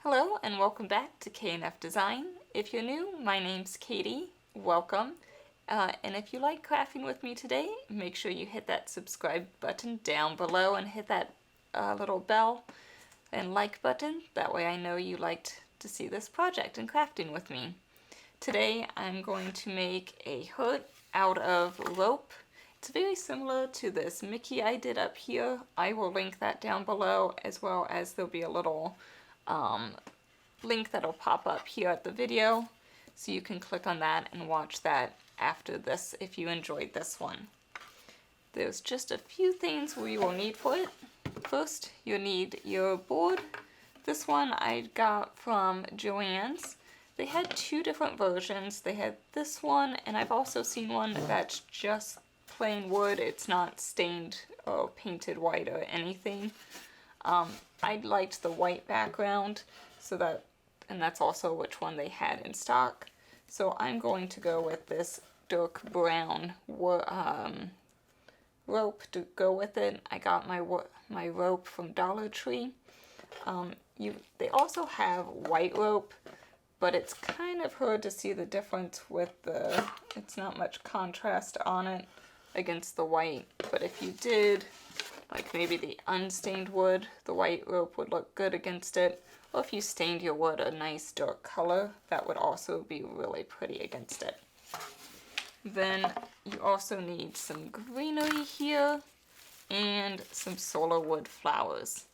Hello and welcome back to K&F Design. If you're new, my name's Katie. Welcome. And if you like crafting with me today, make sure you hit that subscribe button down below and hit that little bell and like button. That way I know you liked to see this project and crafting with me. Today I'm going to make a hood out of rope. It's very similar to this Mickey I did up here. I will link that down below, as well as there'll be a little link that'll pop up here at the video, so you can click on that and watch that after this if you enjoyed this one. There's just a few things we will need for it. First, you'll need your board. This one I got from JoAnn's. They had two different versions. They had this one, and I've also seen one that's just plain wood. It's not stained or painted white or anything. I liked the white background, and that's also which one they had in stock. So I'm going to go with this dark brown rope to go with it. I got my rope from Dollar Tree. They also have white rope, but it's kind of hard to see the difference with it's not much contrast on it against the white. But if you did, like maybe the unstained wood, the white rope would look good against it. Or if you stained your wood a nice dark color, that would also be really pretty against it. Then you also need some greenery here and some Sola wood flowers.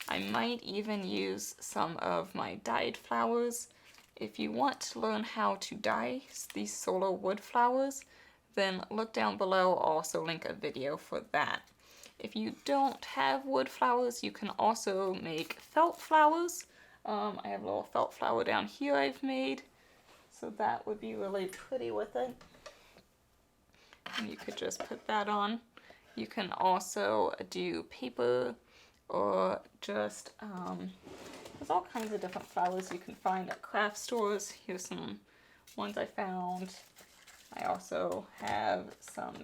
I might even use some of my dyed flowers. If you want to learn how to dye these Sola wood flowers, then look down below. I'll also link a video for that. If you don't have wood flowers, you can also make felt flowers. I have a little felt flower down here I've made, so that would be really pretty with it. And you could just put that on. You can also do paper or just, there's all kinds of different flowers you can find at craft stores. Here's some ones I found. I also have some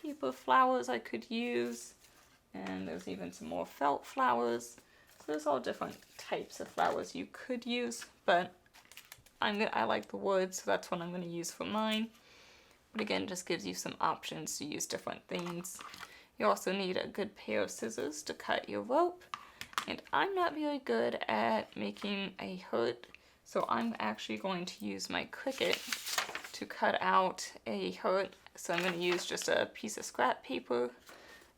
paper flowers I could use. And there's even some more felt flowers. So there's all different types of flowers you could use, but I like the wood, so that's what I'm going to use for mine. But again, it just gives you some options to use different things. You also need a good pair of scissors to cut your rope. And I'm not very good at making a hood, so I'm actually going to use my Cricut to cut out a hood. So I'm going to use just a piece of scrap paper.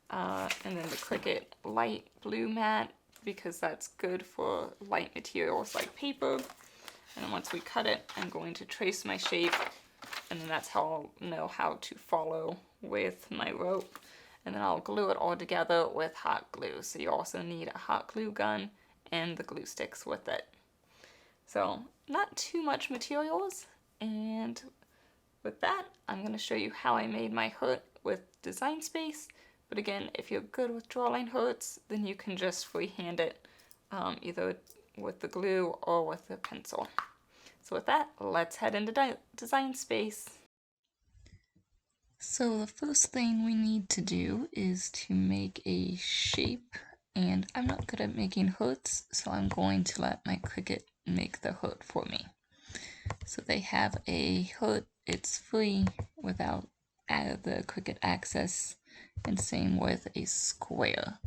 And then the Cricut light blue mat, because that's good for light materials like paper. And then once we cut it, I'm going to trace my shape, and then that's how I'll know how to follow with my rope. And then I'll glue it all together with hot glue. So you also need a hot glue gun and the glue sticks with it. So not too much materials, and with that, I'm going to show you how I made my hood with Design Space. But again, if you're good with drawing hoods, then you can just freehand it either with the glue or with the pencil. So with that, let's head into Design Space. So the first thing we need to do is to make a shape, and I'm not good at making hoods, so I'm going to let my Cricut make the hood for me. So they have a hood, it's free without the Cricut access, and same with a square.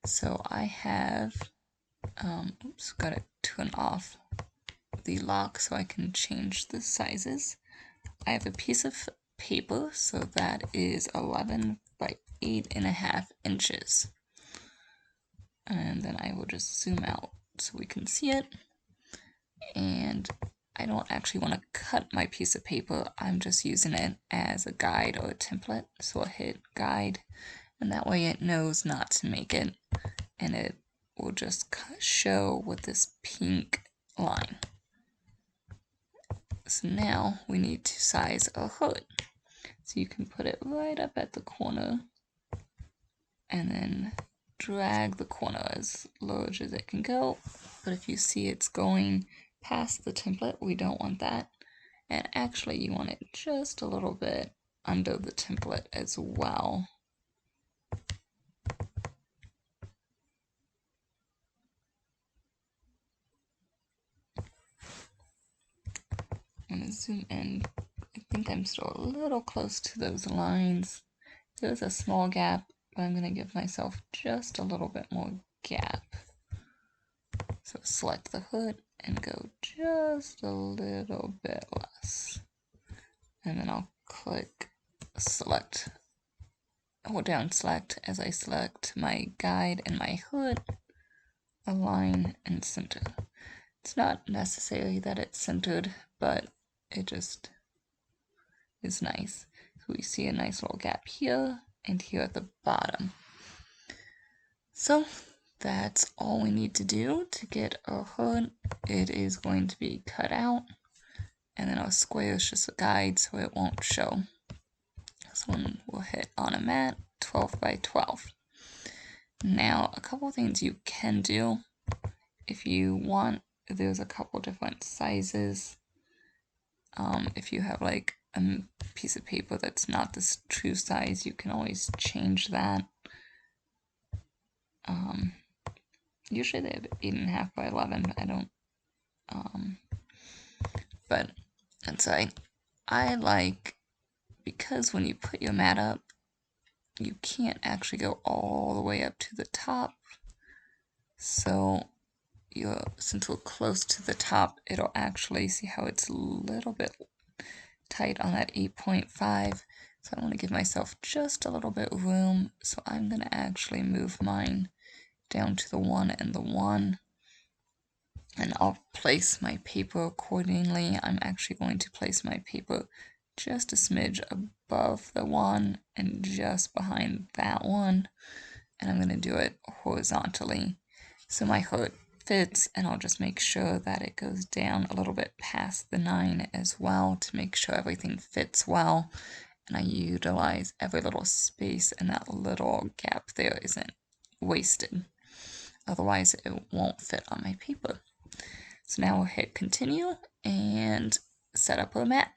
So I have, gotta turn off the lock so I can change the sizes. I have a piece of paper, so that is 11 by 8.5 inches. And then I will just zoom out so we can see it. And I don't actually want to cut my piece of paper, I'm just using it as a guide or a template. So I'll hit guide, and that way it knows not to make it, and it will just show with this pink line. So now we need to size a hood. So you can put it right up at the corner, and then drag the corner as large as it can go. But if you see it's going past the template, we don't want that. And actually you want it just a little bit under the template as well. zoom in. I think I'm still a little close to those lines. There's a small gap, but I'm going to give myself just a little bit more gap. So select the hood and go just a little bit less. And then I'll click select, hold down select as I select my guide and my hood, align and center. It's not necessary that it's centered, but it just is nice. So we see a nice little gap here and here at the bottom. So that's all we need to do to get our hood. It is going to be cut out, and then our square is just a guide so it won't show. This one will hit on a mat, 12 by 12. Now, a couple things you can do if you want. There's a couple different sizes. If you have like a piece of paper that's not this true size, you can always change that. Usually they have 8.5 by 11. I don't. But inside, I like, because when you put your mat up, you can't actually go all the way up to the top. So since we're close to the top, it'll actually, see how it's a little bit tight on that 8.5. So I want to give myself just a little bit of room. So I'm going to actually move mine down to the 1 and the 1. And I'll place my paper accordingly. I'm actually going to place my paper just a smidge above the 1 and just behind that one. And I'm going to do it horizontally. So my hood fits, and I'll just make sure that it goes down a little bit past the 9 as well to make sure everything fits well. And I utilize every little space, and that little gap there isn't wasted. Otherwise, it won't fit on my paper. So now we'll hit continue and set up our mat.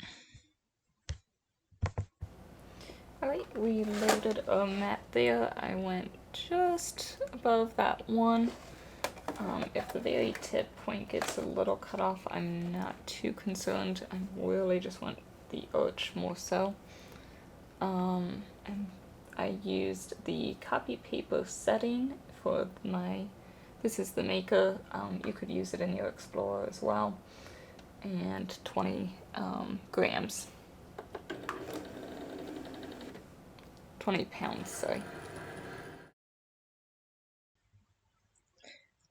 Alright, we loaded a mat there. I went just above that 1. If the very tip point gets a little cut off, I'm not too concerned. I really just want the arch more so. And I used the copy paper setting for this is the Maker. You could use it in your Explorer as well. And 20 grams. 20 pounds, sorry.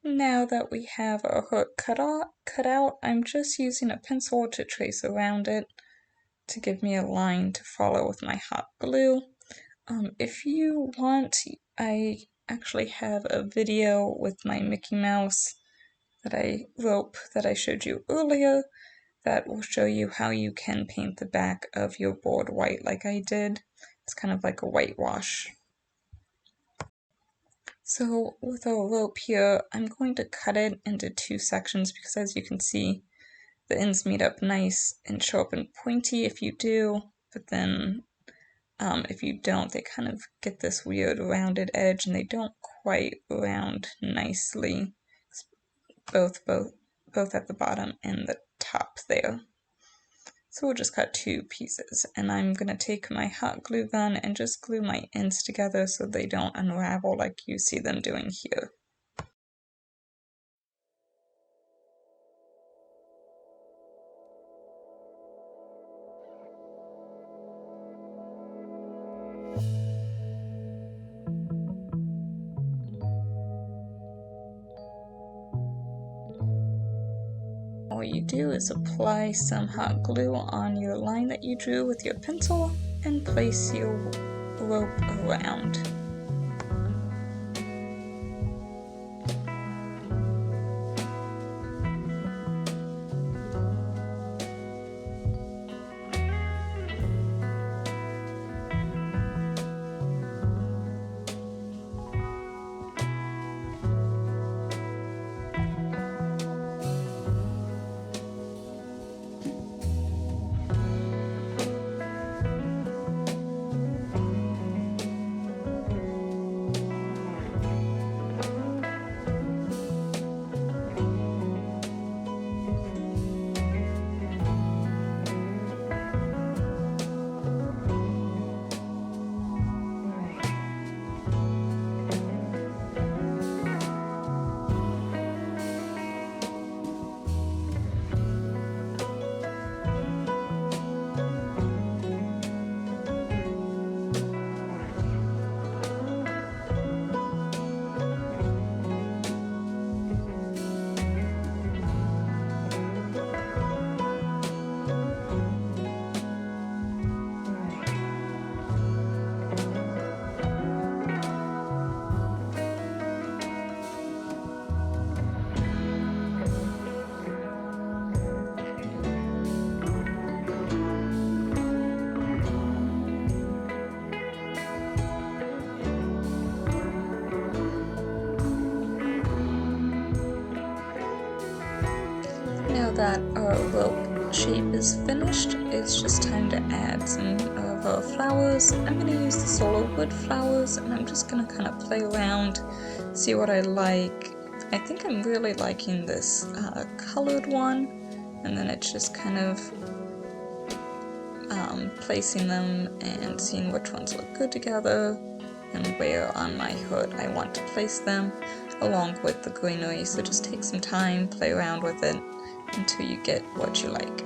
Now that we have our hook cut out, I'm just using a pencil to trace around it to give me a line to follow with my hot glue. If you want, I actually have a video with my Mickey Mouse rope that I showed you earlier that will show you how you can paint the back of your board white like I did. It's kind of like a whitewash. So with our rope here, I'm going to cut it into 2 sections because, as you can see, the ends meet up nice and sharp and pointy if you do, but then if you don't, they kind of get this weird rounded edge and they don't quite round nicely, both at the bottom and the top there. So we'll just cut 2 pieces, and I'm going to take my hot glue gun and just glue my ends together so they don't unravel like you see them doing here. All you do is apply some hot glue on your line that you drew with your pencil and place your rope around. Now that our rope shape is finished, it's just time to add some of our flowers. I'm going to use the Sola wood flowers, and I'm just going to kind of play around, see what I like. I think I'm really liking this colored one, and then it's just kind of placing them and seeing which ones look good together and where on my hood I want to place them, along with the greenery. So just take some time, play around with it until you get what you like.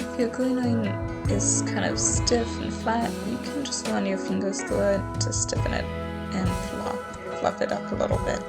If your greenery is kind of stiff and flat, you can just run your fingers through it to stiffen it and fluff it up a little bit.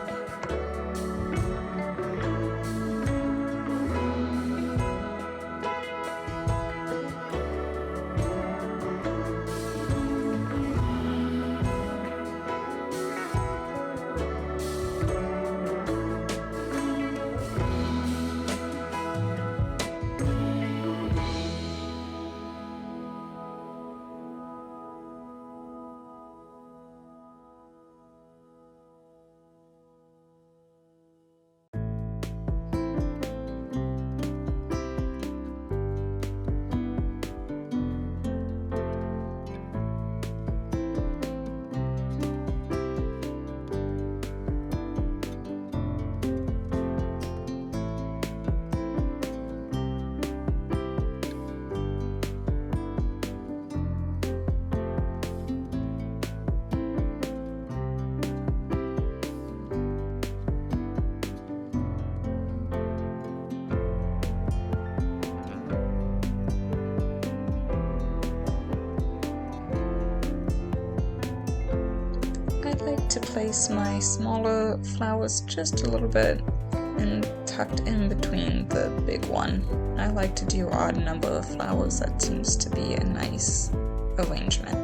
To place my smaller flowers just a little bit and tucked in between the big one. I like to do odd number of flowers. That seems to be a nice arrangement.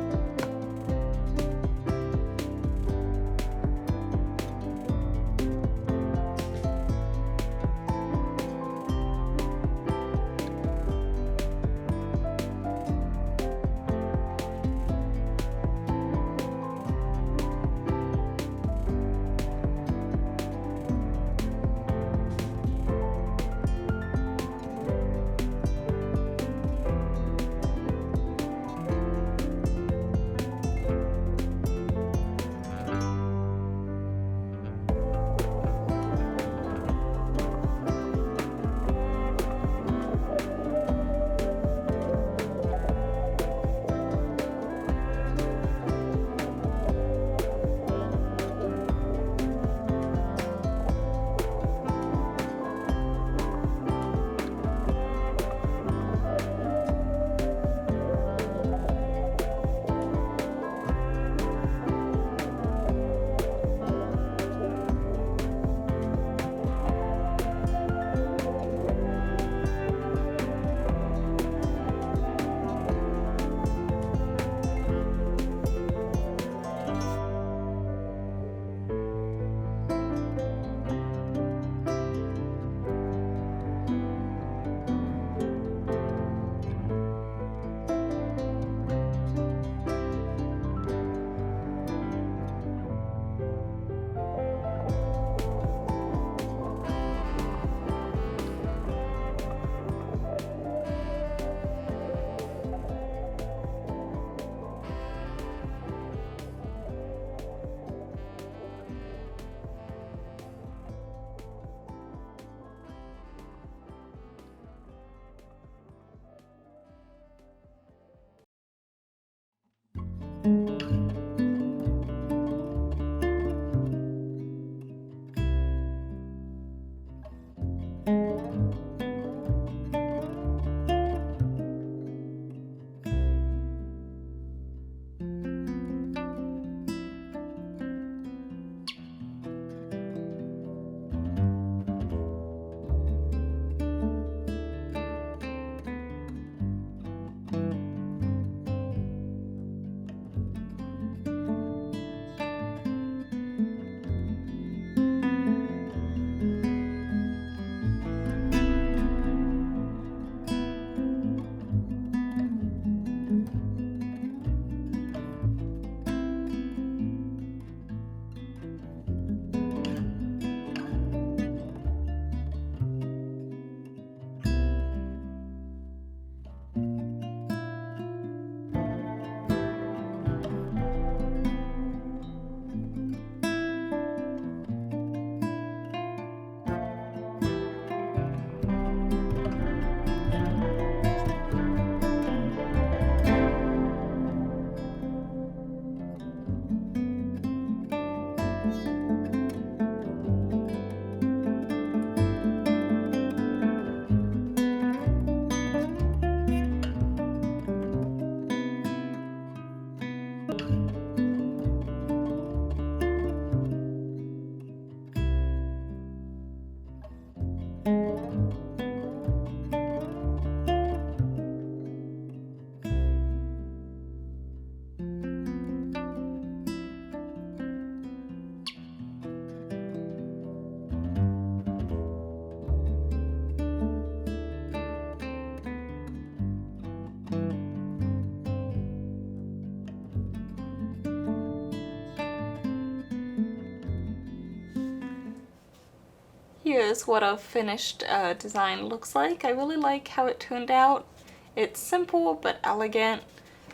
Here's what a finished design looks like. I really like how it turned out. It's simple but elegant.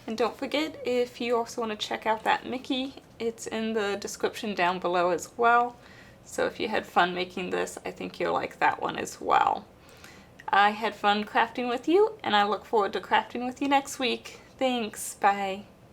And don't forget, if you also want to check out that Mickey, it's in the description down below as well. So if you had fun making this, I think you'll like that one as well. I had fun crafting with you, and I look forward to crafting with you next week. Thanks, bye.